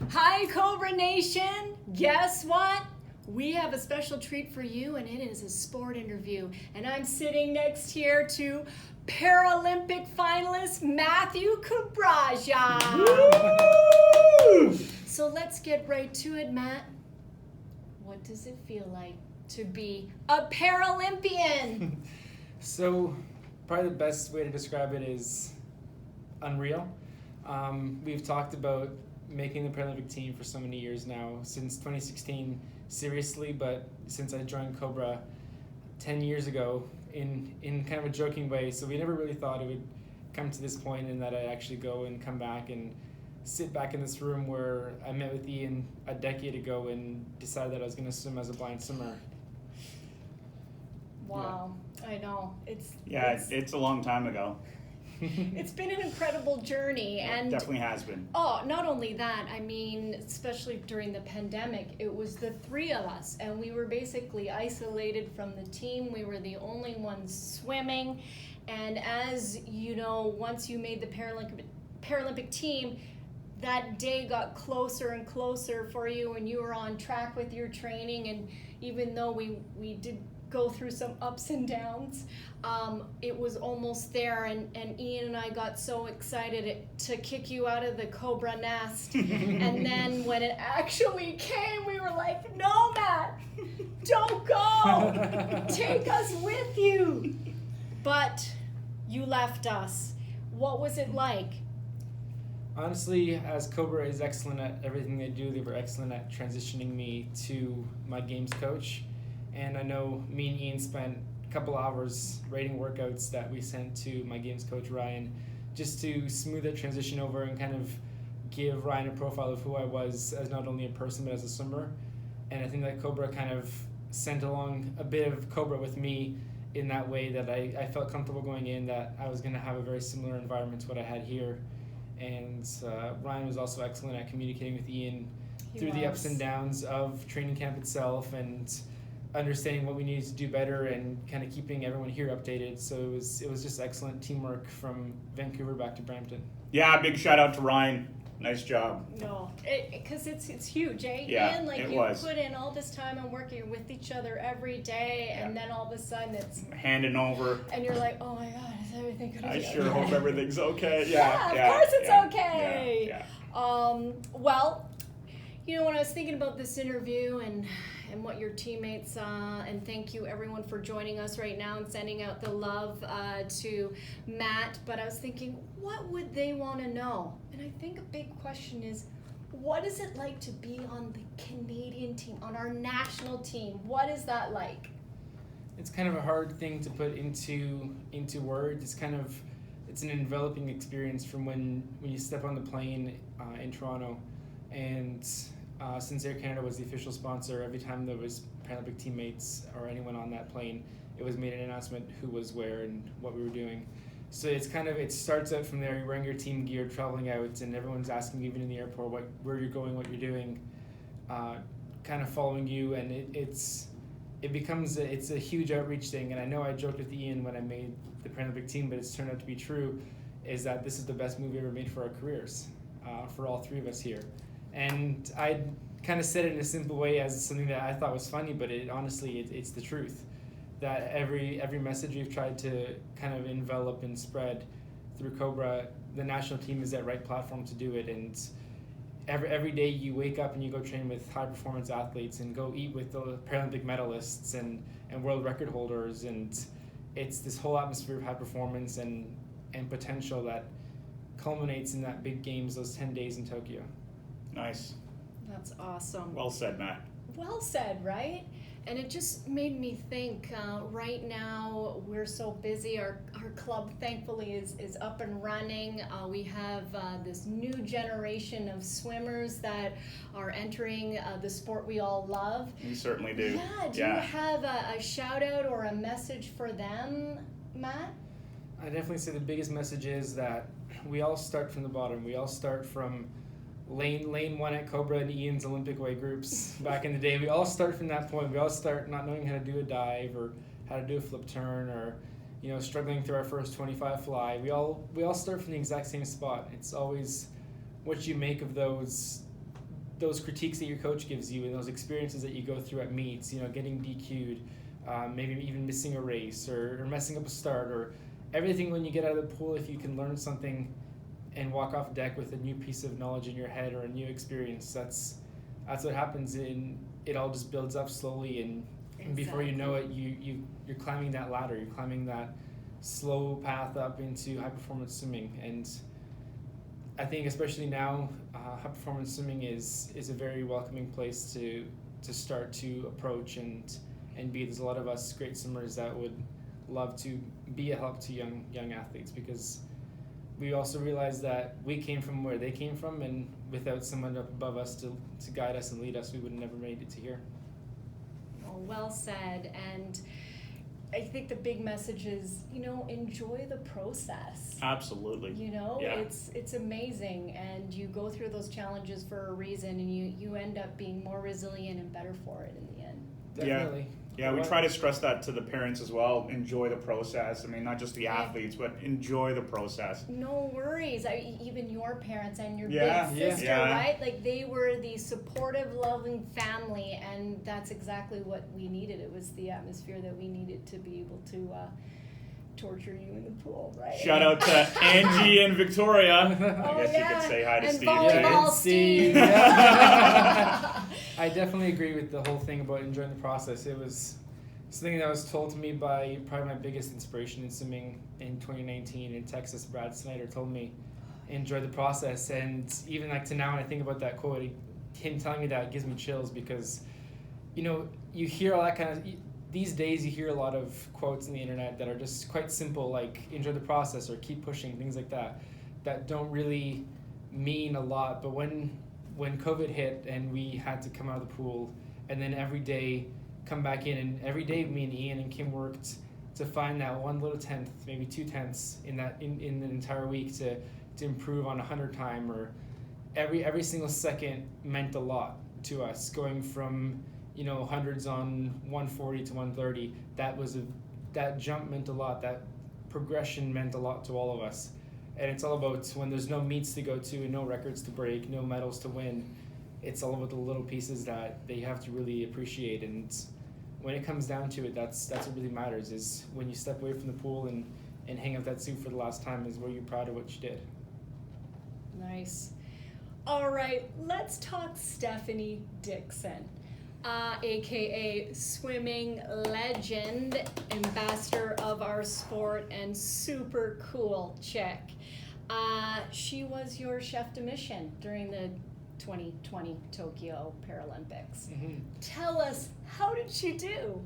Hi, Cobra Nation! Guess what? We have a special treat for you, and it is a sport interview. And I'm sitting next here to Paralympic finalist Matthew Cabraja. So let's get right to it, Matt. What does it feel like to be a Paralympian? So, probably the best way to describe it is unreal. We've talked about making the Paralympic team for so many years now, since 2016 seriously, but since I joined COBRA 10 years ago in kind of a joking way. So we never really thought it would come to this point and that I'd actually go and come back and sit back in this room where I met with Ian a decade ago and decided that I was going to swim as a blind swimmer. Wow, yeah. I know. It's a long time ago. It's been an incredible journey, and it definitely has been. Oh, not only that, I mean, especially during the pandemic, it was the three of us, and we were basically isolated from the team. We were the only ones swimming, and as you know, once you made the Paralympic team, that day got closer and closer for you, and you were on track with your training. And even though we did go through some ups and downs, it was almost there, and Ian and I got so excited to kick you out of the COBRA nest. And then when it actually came, we were like, no, Matt, don't go, take us with you. But you left us. What was it like? Honestly, as COBRA is excellent at everything they do, they were excellent at transitioning me to my games coach. And I know me and Ian spent a couple hours rating workouts that we sent to my games coach, Ryan, just to smooth that transition over and kind of give Ryan a profile of who I was as not only a person but as a swimmer. And I think that COBRA kind of sent along a bit of COBRA with me in that way, that I felt comfortable going in, that I was going to have a very similar environment to what I had here. And Ryan was also excellent at communicating with Ian through the ups and downs of training camp itself, and understanding what we needed to do better and kind of keeping everyone here updated. So it was just excellent teamwork from Vancouver back to Brampton. Yeah, big shout out to Ryan. Nice job. No, because it's huge, eh? Yeah, Ian, like it you was. put in all this time and working with each other every day, and then all of a sudden it's handing over. And you're like, oh my God, is everything good? I sure hope everything's okay. Yeah, of course it's okay. Yeah. Well, you know, when I was thinking about this interview and what your teammates and thank you everyone for joining us right now and sending out the love to Matt, but I was thinking, what would they want to know? And I think a big question is, what is it like to be on the Canadian team, on our national team? What is that like? It's kind of a hard thing to put into words. It's an enveloping experience from when you step on the plane in Toronto, and since Air Canada was the official sponsor, every time there was Paralympic teammates or anyone on that plane, it was made an announcement who was where and what we were doing. So it starts out from there. You're wearing your team gear, traveling out, and everyone's asking, even in the airport, where you're going, what you're doing, kind of following you, and it's a huge outreach thing. And I know I joked with Ian when I made the Paralympic team, but it's turned out to be true, is that this is the best movie ever made for our careers, for all three of us here. And I kind of said it in a simple way as something that I thought was funny, but it's the truth. That every message we've tried to kind of envelop and spread through COBRA, the national team is that right platform to do it. And every day you wake up and you go train with high performance athletes and go eat with the Paralympic medalists and world record holders, and it's this whole atmosphere of high performance and potential that culminates in that big games, those 10 days in Tokyo. Nice. That's awesome. Well said, Matt. Well said, right? And it just made me think, right now we're so busy. Our club thankfully is up and running. We have this new generation of swimmers that are entering the sport we all love. We certainly do. Yeah, do you have a shout out or a message for them, Matt? I definitely say the biggest message is that we all start from the bottom. We all start from lane one at COBRA and Ian's Olympic weight groups back in the day. We all start from that point. We all start not knowing how to do a dive or how to do a flip turn, or struggling through our first 25 fly. We all start from the exact same spot. It's always what you make of those those critiques that your coach gives you and those experiences that you go through at meets, getting DQ'd, maybe even missing a race or messing up a start or everything when you get out of the pool, if you can learn something and walk off deck with a new piece of knowledge in your head or a new experience, that's what happens, and it all just builds up slowly, and before you know it, you're climbing that ladder, you're climbing that slow path up into high performance swimming. And I think especially now, high performance swimming is a very welcoming place to start to approach and be. There's a lot of us great swimmers that would love to be a help to young athletes, because we also realize that we came from where they came from, and without someone up above us to guide us and lead us, we would have never made it to here. Well said. And I think the big message is, enjoy the process. Absolutely. Yeah. It's amazing, and you go through those challenges for a reason, and you end up being more resilient and better for it in the end. Definitely. Yeah, we try to stress that to the parents as well. Enjoy the process. I mean, not just the athletes, but enjoy the process. No worries. Even your parents and your Yeah, big yeah. sister, Yeah. right? Like, they were the supportive, loving family, and that's exactly what we needed. It was the atmosphere that we needed to be able to torture you in the pool, right? Shout out to Angie and Victoria. Oh, I guess you could say hi to and Steve volleyball too. Steve. I definitely agree with the whole thing about enjoying the process. It was something that was told to me by probably my biggest inspiration in swimming in 2019 in Texas. Brad Snyder told me, enjoy the process. And even like to now, when I think about that quote, him telling me that gives me chills, because you hear all that kind of, these days you hear a lot of quotes on the internet that are just quite simple, like enjoy the process or keep pushing, things like that don't really mean a lot. But when COVID hit and we had to come out of the pool and then every day come back in, and every day me and Ian and Kim worked to find that one little tenth, maybe 2/10 in an entire week to improve on 100 time, or every single second meant a lot to us, going from hundreds on 140 to 130. That jump meant a lot. That progression meant a lot to all of us. And it's all about, when there's no meets to go to and no records to break, no medals to win, it's all about the little pieces that you have to really appreciate. And when it comes down to it, that's what really matters, is when you step away from the pool and hang up that suit for the last time, is where you're proud of what you did. Nice. All right, let's talk Stephanie Dixon, aka swimming legend, ambassador of our sport, and super cool chick. She was your chef de mission during the 2020 Tokyo Paralympics. Mm-hmm. Tell us, how did she do?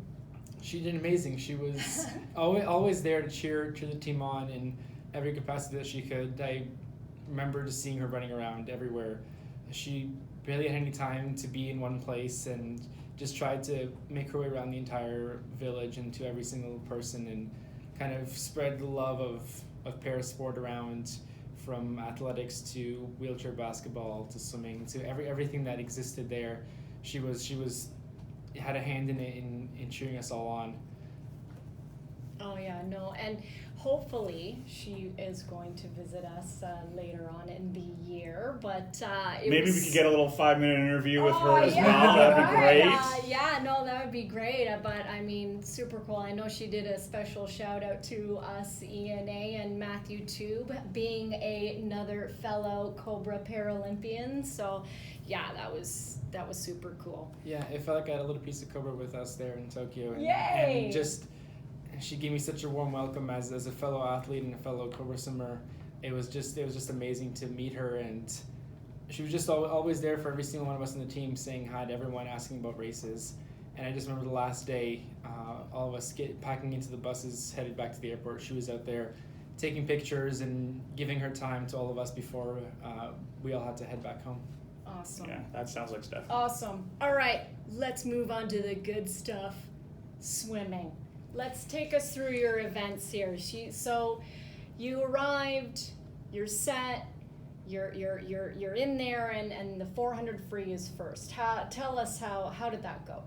She did amazing. She was always there to cheer the team on in every capacity that she could. I remember just seeing her running around everywhere. She barely had any time to be in one place, and just tried to make her way around the entire village and to every single person, and kind of spread the love of parasport around, from athletics to wheelchair basketball to swimming to everything that existed there. She had a hand in it in cheering us all on. Oh yeah, no, and hopefully she is going to visit us later on in the year. But maybe we could get a little 5-minute interview with her as yeah, well. That'd be right. great. Yeah, no, that would be great. But I mean, super cool. I know she did a special shout out to us, ENA, and Matthew Tube, being another fellow COBRA Paralympian. So yeah, that was super cool. Yeah, it felt like I had a little piece of COBRA with us there in Tokyo. Yay! And she gave me such a warm welcome as a fellow athlete and a fellow COBRA swimmer. It was just amazing to meet her, and she was just always there for every single one of us on the team, saying hi to everyone, asking about races. And I just remember the last day, all of us packing into the buses, headed back to the airport. She was out there taking pictures and giving her time to all of us before we all had to head back home. Awesome. Yeah, that sounds like Stephanie. Awesome. All right, let's move on to the good stuff, swimming. Let's take us through your events here. So you arrived, you're set, you're in there, and the 400 free is first. Tell us how did that go?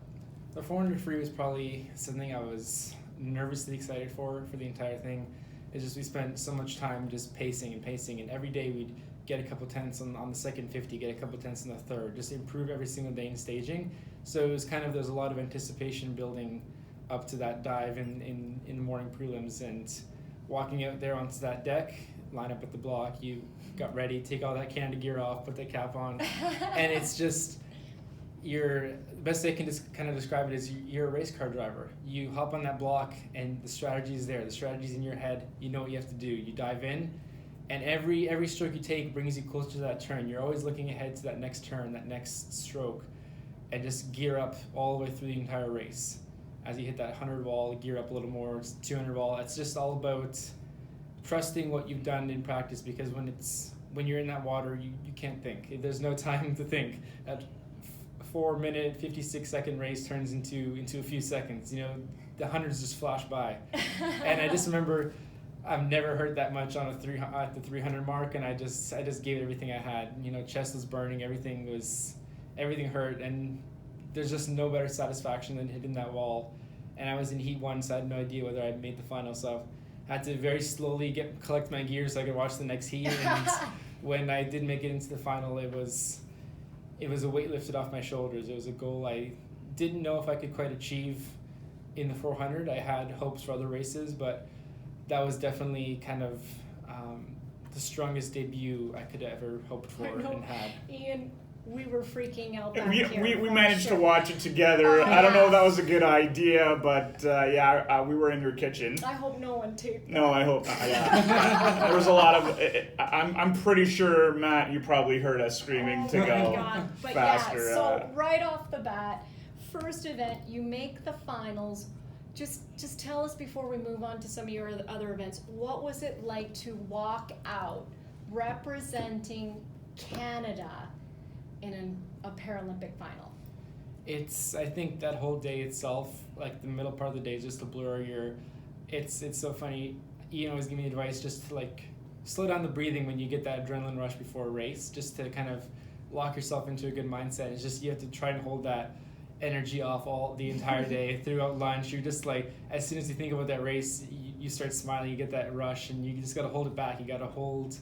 The 400 free was probably something I was nervously excited for the entire thing. It's just we spent so much time just pacing, and every day we'd get a couple tenths on the second 50, get a couple tenths on the third, just improve every single day in staging. So it was kind of, there's a lot of anticipation building up to that dive in the morning prelims, and walking out there onto that deck, line up at the block, you got ready, take all that Canada gear off, put the cap on, and it's just, the best way I can just kind of describe it is you're a race car driver. You hop on that block and the strategy is there. The strategy's in your head. You know what you have to do. You dive in, and every stroke you take brings you closer to that turn. You're always looking ahead to that next turn, that next stroke, and just gear up all the way through the entire race. As you hit that 100 wall, gear up a little more, it's 200 wall. It's just all about trusting what you've done in practice, because when you're in that water, you can't think. There's no time to think. That 4-minute, 56-second race turns into a few seconds. You know, the hundreds just flash by. And I just remember, I've never hurt that much at the 300 mark, and I just gave it everything I had. You know, chest was burning, everything hurt, and there's just no better satisfaction than hitting that wall. And I was in heat 1, so I had no idea whether I'd made the final, so I had to very slowly collect my gear so I could watch the next heat. And when I did make it into the final, it was a weight lifted off my shoulders. It was a goal I didn't know if I could quite achieve in the 400. I had hopes for other races, but that was definitely kind of the strongest debut I could ever hoped for and had. Ian, we were freaking out back We managed to watch it together. I don't know if that was a good idea, but we were in your kitchen. I hope no one taped that. No, I hope not. Yeah. There was a lot of. I'm pretty sure, Matt, you probably heard us screaming to go But faster. Yeah, so right off the bat, first event, you make the finals. Just tell us before we move on to some of your other events, what was it like to walk out representing Canada in a Paralympic final? I think that whole day itself, like the middle part of the day, is just a blur. It's so funny. Ian always give me advice just to like slow down the breathing when you get that adrenaline rush before a race, just to kind of lock yourself into a good mindset. It's just, you have to try and hold that energy off all the entire day. Throughout lunch, you're just like, as soon as you think about that race, you start smiling, you get that rush, and you just got to hold it back. You got to hold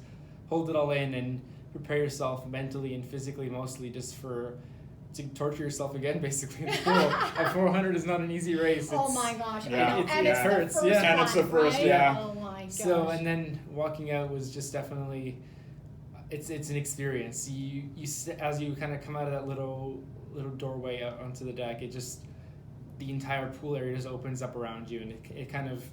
it all in and prepare yourself mentally and physically, mostly just to torture yourself again, basically. A 400 is not an easy race. Oh my gosh! Yeah. And it it's hurts. the first And it's the one, first, right? yeah. Oh my gosh! So, and then walking out was just definitely, it's an experience. You as you kind of come out of that little doorway out onto the deck, it just, the entire pool area just opens up around you, and it kind of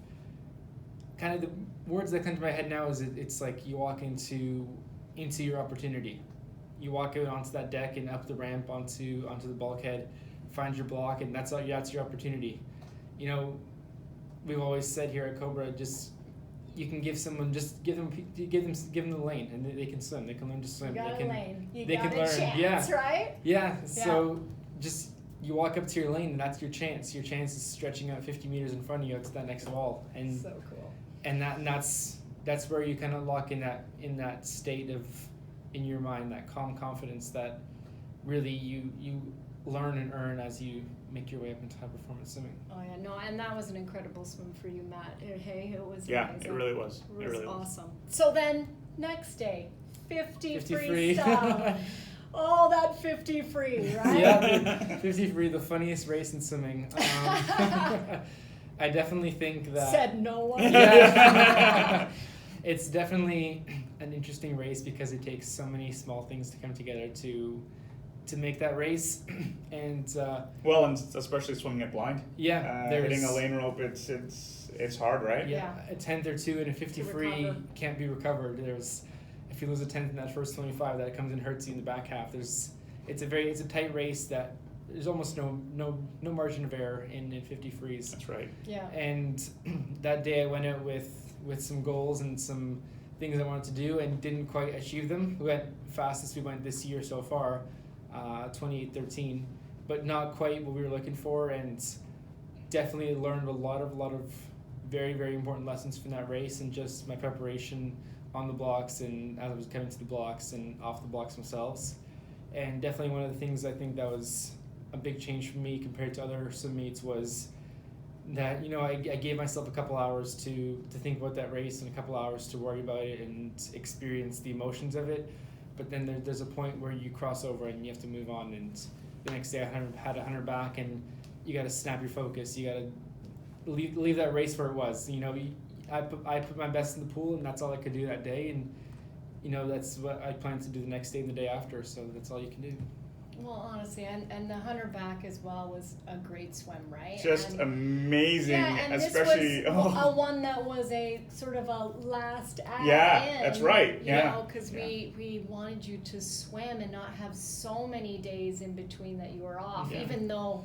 the words that come to my head now is it's like you walk into your opportunity. You walk out onto that deck and up the ramp onto the bulkhead, find your block, and that's your opportunity. You know, we've always said here at COBRA, just you can give someone, just give them the lane, and they can swim. They can learn to swim. You got they a can, lane. You they got can a learn. chance, Yeah. right? Yeah. So just you walk up to your lane, and that's your chance. Your chance is stretching out 50 meters in front of you out to that next wall, and So cool. and that's where you kind of lock in that state of, in your mind, that calm confidence that really you learn and earn as you make your way up into high performance swimming. Oh yeah, no, and that was an incredible swim for you, Matt. It was Yeah, amazing. it really was. It was awesome. So then next day, 50 free. freestyle. Oh, that 50 free, right? Yeah, 50 free, the funniest race in swimming. I definitely think that Said no one. Yeah. It's definitely an interesting race because it takes so many small things to come together to make that race, and well, and especially swimming it blind. yeah, Hitting a lane rope, it's hard, right? Yeah, a tenth or two in a 50 free can't be recovered. If you lose a tenth in that first 25, that comes and hurts you in the back half. It's a tight race that there's almost no margin of error in 50 frees. That's right. Yeah. And that day I went out with some goals and some things I wanted to do and didn't quite achieve them. We went fastest we went this year so far, 28:13, but not quite what we were looking for, and definitely learned a lot of very, very important lessons from that race, and just my preparation on the blocks and as I was coming to the blocks and off the blocks themselves. And definitely one of the things I think that was a big change for me compared to other swim meets was that, you know, I gave myself a couple hours to think about that race and a couple hours to worry about it and experience the emotions of it. But then there's a point where you cross over and you have to move on. And the next day I had 100 back, and you got to snap your focus. You got to leave that race where it was. You know, I put my best in the pool, and that's all I could do that day. And, you know, that's what I plan to do the next day and the day after. So that's all you can do. Well, honestly, and the 100 back as well was a great swim, right? Just amazing, yeah, and especially this was a one that was a sort of a last add yeah, in, that's right. You Yeah, know, because we wanted you to swim and not have so many days in between that you were off, Yeah. even though,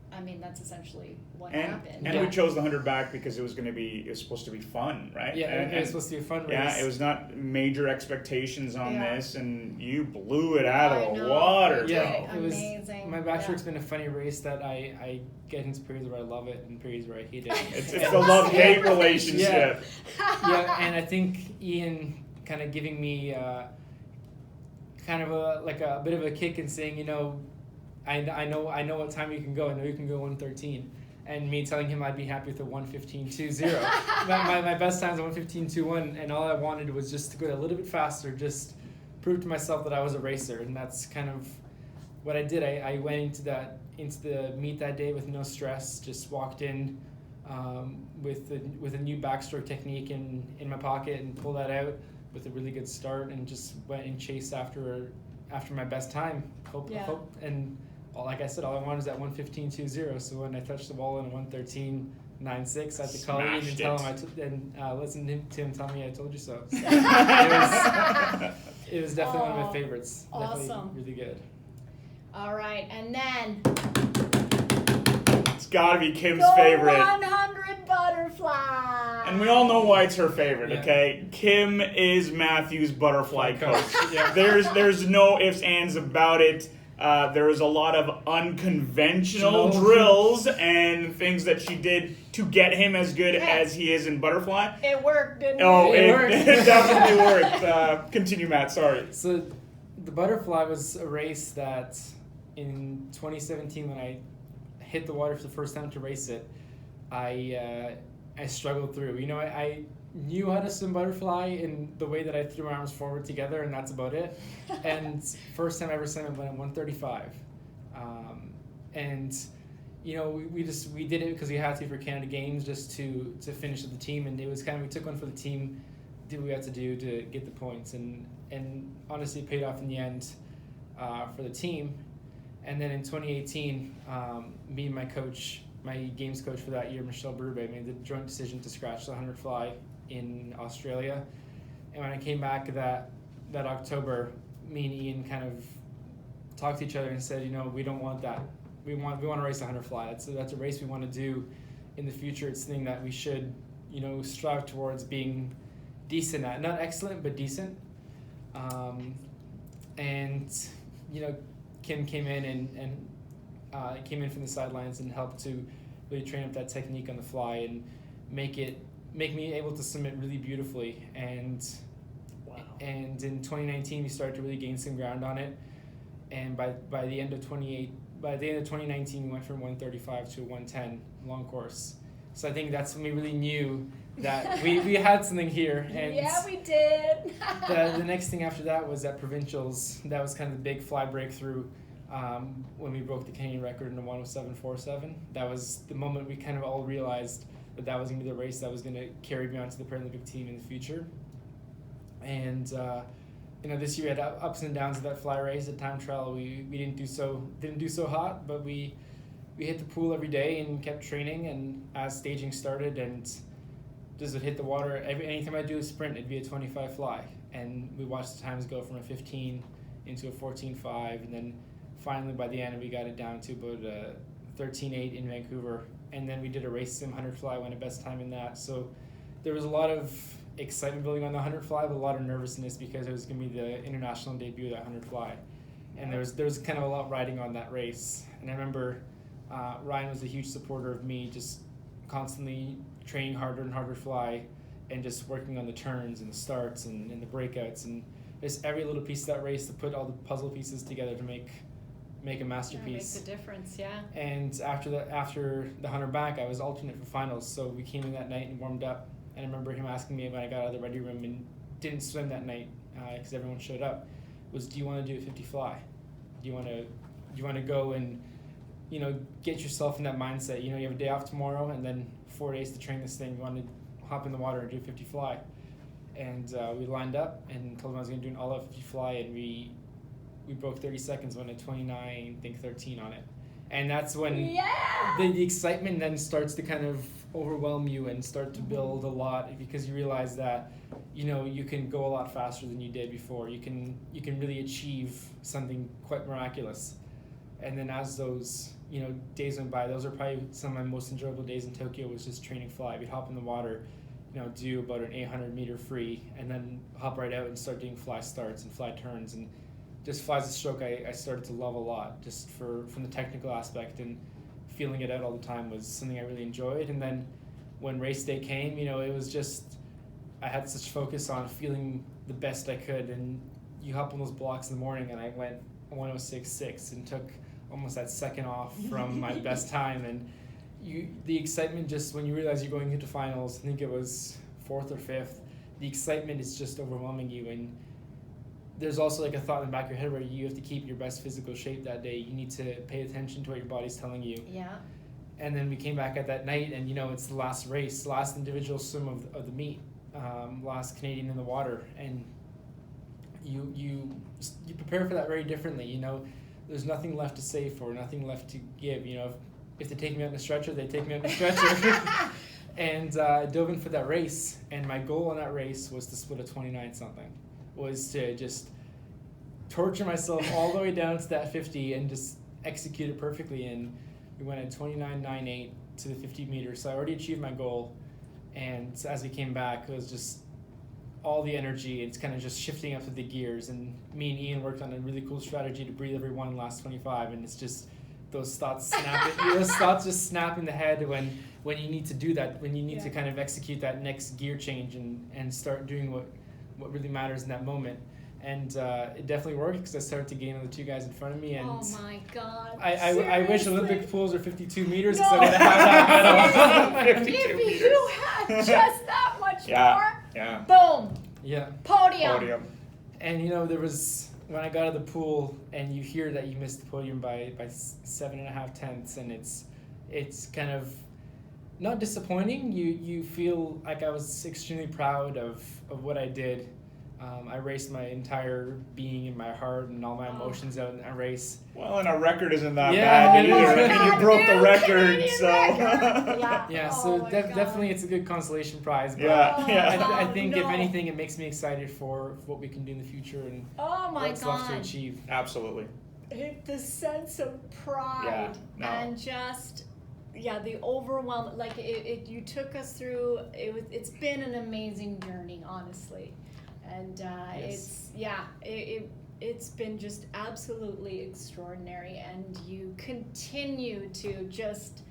I mean, that's essentially what happened. And we chose the 100 back because it was supposed to be fun, right? Yeah, and, it was supposed to be a fun race. Yeah, it was not major expectations on Yeah. this, and you blew it out I of the know. water, Yeah, bro. it was. Amazing. My backstroke's been a funny race that I get into periods where I love it and periods where I hate it. It's a love-hate relationship. Yeah, and I think Ian kind of giving me kind of a bit of a kick and saying, you know, I know what time you can go. I know you can go 1:13. And me telling him I'd be happy with a 1:15.20. my best time's a 1:15.21, and all I wanted was just to go a little bit faster, just prove to myself that I was a racer, and that's kind of what I did. I went into the meet that day with no stress, just walked in with a new backstroke technique in my pocket and pulled that out with a really good start, and just went and chased after my best time. Hope, and like I said, all I wanted was that 1:15.20. So when I touched the wall in a 1:13.96, I had to call Ian and tell him listen to him tell me I told you so. So it was definitely one of my favorites. Awesome. Definitely really good. All right, and then It's got to be Kim's the favorite. 100 butterfly. And we all know why it's her favorite, Yeah. okay? Kim is Matthew's butterfly coach. Yeah. There's no ifs, ands about it. There was a lot of unconventional No. drills and things that she did to get him as good Yeah. as he is in butterfly. It worked, didn't Oh, it? It it, worked. it definitely worked. Continue, Matt. Sorry. So the butterfly was a race that in 2017, when I hit the water for the first time to race it, I struggled through. You know, I knew how to swim butterfly in the way that I threw my arms forward together, and that's about it. And first time I ever swam it went at 1:35. And you know, we did it because we had to for Canada Games, just to finish with the team, and it was kind of, we took one for the team, did what we had to do to get the points, and honestly it paid off in the end for the team. And then in 2018, me and my coach, my games coach for that year, Michelle Brube, made the joint decision to scratch the 100 fly in Australia. And when I came back that October, me and Ian kind of talked to each other and said, you know, we don't want that. We want to race the 100 fly. That's a race we want to do in the future. It's something that we should, you know, strive towards being decent at. Not excellent, but decent. And you know, Kim came in and came in from the sidelines and helped to really train up that technique on the fly and make me able to swim it really beautifully. And in 2019 we started to really gain some ground on it, and by the end of 2019 we went from 135 to 110 long course. So I think that's when we really knew that we had something here. And yeah, we did. the next thing after that was at provincials. That was kind of the big fly breakthrough when we broke the Canadian record in a 107.47. That was the moment we kind of all realized that was going to be the race that was going to carry me onto the Paralympic team in the future. And you know, this year we had ups and downs of that fly race. At time trial, we didn't do so hot, but we hit the pool every day and kept training. And as staging started, and just would hit the water anytime I do a sprint, it'd be a 25 fly, and we watched the times go from a 15 into a 14.5, and then finally by the end we got it down to about 13.8 in Vancouver, and then we did a race sim 100 fly, went a best time in that. So there was a lot of excitement building on the 100 fly, but a lot of nervousness because it was going to be the international debut of that 100 fly, and there was kind of a lot riding on that race. And I remember Ryan was a huge supporter of me, just constantly training harder and harder fly, and just working on the turns and the starts and the breakouts, and just every little piece of that race to put all the puzzle pieces together to make make a masterpiece. Makes a difference, yeah. And after the 100 back, I was alternate for finals, so we came in that night and warmed up. And I remember him asking me when I got out of the ready room and didn't swim that night because everyone showed up, was, do you want to do a 50 fly? Do you want to go and, you know, get yourself in that mindset? You know, you have a day off tomorrow and then 4 days to train this thing. You want to hop in the water and do a 50 fly. And we lined up and told him I was going to do an all-out 50 fly, and we broke 30 seconds, went at 29, I think 13 on it. And that's when the excitement then starts to kind of overwhelm you and start to build a lot, because you realize that, you know, you can go a lot faster than you did before. You can really achieve something quite miraculous. And then as those, you know, days went by, those are probably some of my most enjoyable days in Tokyo, was just training fly. We'd hop in the water, you know, do about an 800 meter free, and then hop right out and start doing fly starts and fly turns. And just fly as a stroke I started to love a lot, just from the technical aspect, and feeling it out all the time was something I really enjoyed. And then when race day came, you know, it was just, I had such focus on feeling the best I could. And you hop on those blocks in the morning, and I went 106.6 and took almost that second off from my best time. And the excitement, just when you realize you're going into finals, I think it was 4th or 5th, the excitement is just overwhelming you. And there's also like a thought in the back of your head where you have to keep your best physical shape that day. You need to pay attention to what your body's telling you. Yeah. And then we came back at that night, and you know, it's the last race, last individual swim of the meet, last Canadian in the water, and you prepare for that very differently. You know, there's nothing left to save for, nothing left to give. You know, if they take me out in a stretcher, they take me out in a stretcher. And I dove in for that race, and my goal on that race was to split a 29 something. Was to just torture myself all the way down to that 50 and just execute it perfectly. And we went at 29.98 to the 50 meters, so I already achieved my goal. And as we came back, it was just all the energy. It's kind of just shifting up to the gears. And me and Ian worked on a really cool strategy to breathe every one in the last 25. And it's just those thoughts those thoughts just snap in the head when you need to do that, when you need to kind of execute that next gear change and start doing what really matters in that moment. And it definitely worked, because I started to gain on the two guys in front of me. And oh my God! I wish Olympic pools were 52 meters, No. because I would have had that medal. 52 If meters. you had just that much more, Yeah. boom, Yeah. podium. And you know, there was, when I got out of the pool and you hear that you missed the podium by 7.5 tenths, and it's kind of not disappointing. You feel like I was extremely proud of what I did. I raced my entire being and my heart and all my emotions out in that race. Well, and our record isn't that Yeah, bad it either. is. I mean, you broke the record, Canadian so. record. Yeah, Oh so my God. definitely it's a good consolation prize. But Yeah. I think if no. anything, it makes me excited for what we can do in the future and Oh my what's left to God! achieve. Absolutely. The sense of pride Yeah, no. and just the overwhelm. Like you took us through. It's been an amazing journey, honestly, and it's been just absolutely extraordinary. And you continue to just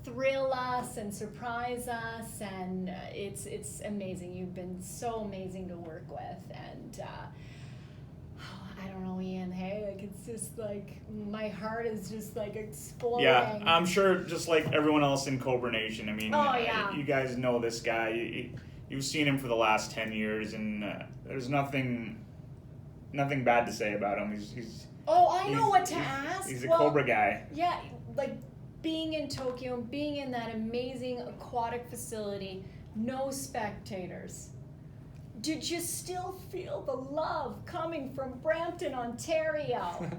thrill us and surprise us, and it's amazing. You've been so amazing to work with, and I don't know, Ian, hey, like it's just like my heart is just like exploding. Yeah, I'm sure just like everyone else in Cobra Nation, I mean, Oh, yeah. you guys know this guy. You've seen him for the last 10 years, and there's nothing bad to say about him. He's I know what to ask. He's a Cobra guy. Yeah, like being in Tokyo and being in that amazing aquatic facility, no spectators. Did you still feel the love coming from Brampton, Ontario?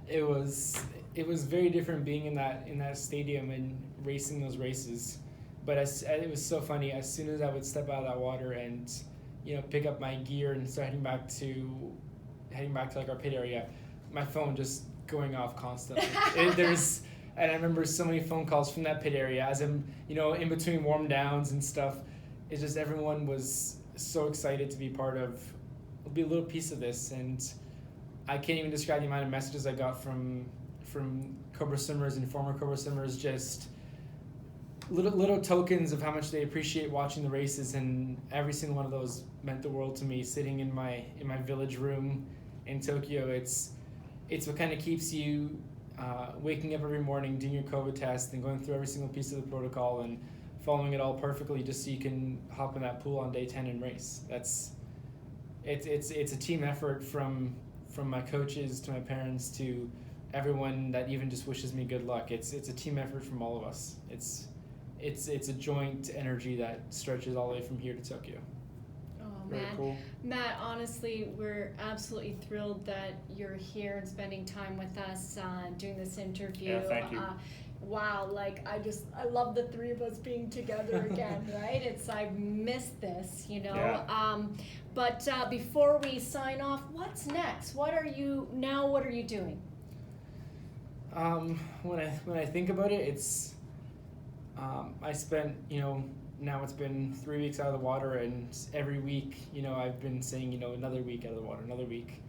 It was very different being in that stadium and racing those races. But it was so funny. As soon as I would step out of that water and, you know, pick up my gear and start heading back to like our pit area, my phone just going off constantly. And I remember so many phone calls from that pit area as I'm, you know, in between warm downs and stuff. It's just everyone was so excited to be part of, be a little piece of this. And I can't even describe the amount of messages I got from Cobra swimmers and former Cobra swimmers, just little tokens of how much they appreciate watching the races. And every single one of those meant the world to me. Sitting in my village room in Tokyo, it's what kind of keeps you waking up every morning, doing your COVID test, and going through every single piece of the protocol and following it all perfectly just so you can hop in that pool on day 10 and race. It's a team effort from my coaches to my parents to everyone that even just wishes me good luck. It's a team effort from all of us. It's a joint energy that stretches all the way from here to Tokyo. Oh, Very Matt. cool. Matt, honestly, we're absolutely thrilled that you're here and spending time with us doing this interview. Yeah, thank you. Wow, like I love the three of us being together again, right? It's I've missed this, you know. Yeah. But before we sign off, what's next? What are you doing? When I think about it, it's I spent, now it's been 3 weeks out of the water, and every week, I've been saying, another week out of the water, another week.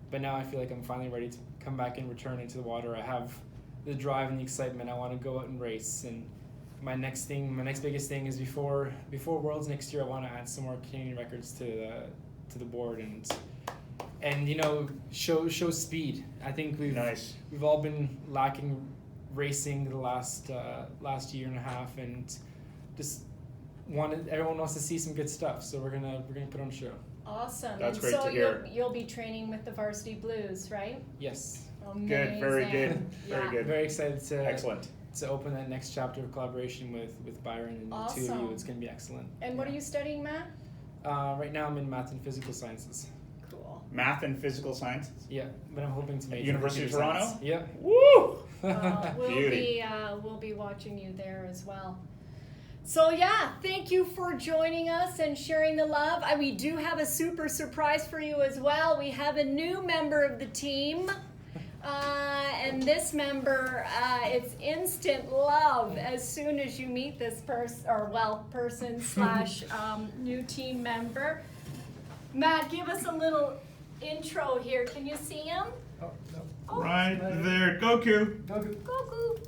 But now I feel like I'm finally ready to come back and return into the water. I have the drive and the excitement. I want to go out and race. And my next biggest thing is before Worlds next year, I want to add some more Canadian records to the board and show speed. I think we've all been lacking racing the last year and a half, and just everyone wants to see some good stuff. So we're gonna put on a show. Awesome. That's and great so to hear. You'll be training with the Varsity Blues, right? Yes. Amazing. Good, very good, very good. Very excited Excellent. to open that next chapter of collaboration with Byron and the two of you. It's gonna be excellent. And what are you studying, Matt? Right now I'm in math and physical sciences. Cool. Math and physical science. Yeah, but I'm hoping to make University of Toronto. Science. Yeah. Woo! We'll be watching you there as well. So yeah, thank you for joining us and sharing the love. We do have a super surprise for you as well. We have a new member of the team. And this member, it's instant love as soon as you meet this person / new team member. Matt, give us a little intro here. Can you see him? Oh, no. Oh. Right there, Goku. Goku.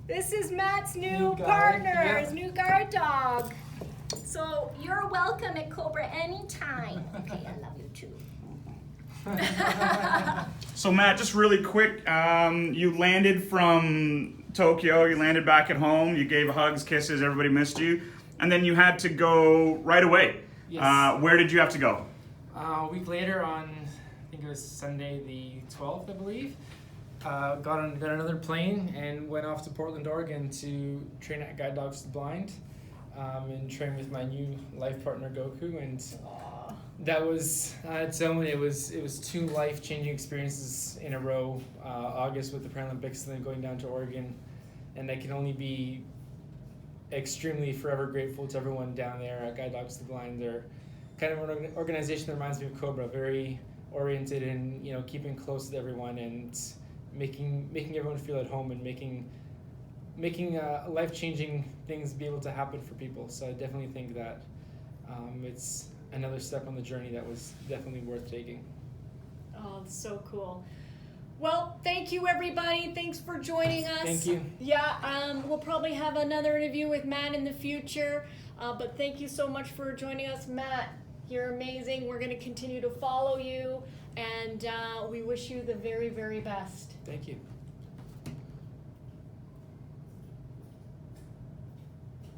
This is Matt's new guard, partner, yeah. his new guard dog. So you're welcome at Cobra anytime. Okay, I love you too. So Matt, just really quick, you landed from Tokyo, you landed back at home, you gave hugs, kisses, everybody missed you, and then you had to go right away. Yes. Where did you have to go? A week later on, I think it was Sunday the 12th, I believe, got another plane and went off to Portland, Oregon to train at Guide Dogs to the Blind and train with my new life partner Goku. And that was, it was two life-changing experiences in a row. August with the Paralympics and then going down to Oregon. And I can only be extremely forever grateful to everyone down there at Guide Dogs to the Blind. They're kind of an organization that reminds me of COBRA, very oriented in keeping close to everyone and making everyone feel at home and making life-changing things be able to happen for people. So I definitely think that it's another step on the journey that was definitely worth taking. Oh, it's so cool. Well, thank you, everybody. Thanks for joining us. Thank you. Yeah, we'll probably have another interview with Matt in the future. But thank you so much for joining us, Matt. You're amazing. We're going to continue to follow you, and we wish you the very, very best. Thank you.